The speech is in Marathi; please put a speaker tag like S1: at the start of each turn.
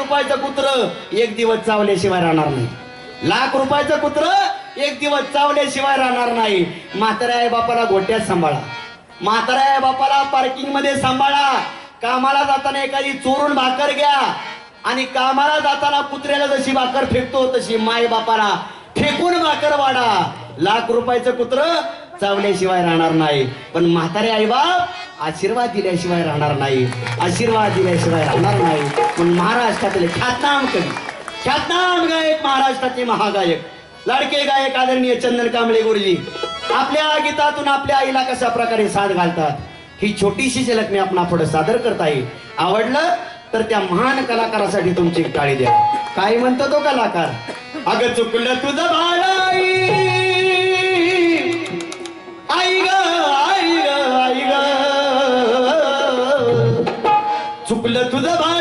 S1: रुपयाचं कुत्र एक दिवस चावल्याशिवाय राहणार नाही. लाख रुपयाचं कुत्र एक दिवस चावल्याशिवाय राहणार नाही. म्हाताऱ्या आई बापाला गोट्यात सांभाळा, म्हाताऱ्या आई बापाला पार्किंग मध्ये सांभाळा. कामाला जाताना एखादी चोरून भाकर घ्या आणि कामाला जाताना कुत्र्याला जशी भाकर फेकतो तशी माय बापाला फेकून भाकर वाढा. लाख रुपयाचं कुत्र चावल्याशिवाय राहणार नाही, पण म्हातारे आई बाप आशीर्वाद दिल्याशिवाय राहणार नाही, आशीर्वाद दिल्याशिवाय राहणार नाही. पण महाराष्ट्रातले ख्यातनाम कवी, ख्यातनाम गायक, महाराष्ट्राचे महागायक, लाडके गायक आदरणीय चंदन कांबळे गुरुजी आपल्या गीतातून आपल्या आईला कशा प्रकारे साथ घालतात ही छोटीशी झलक मी आपणा पुढे सादर करत आहे. आवडलं तर त्या महान कलाकारासाठी तुमची टाळी द्या. काय म्हणतो तो कलाकार? अगं चुकलं तुझं बाळाई, आई ग आई ग आई ग, चुकलं तुझं बाळ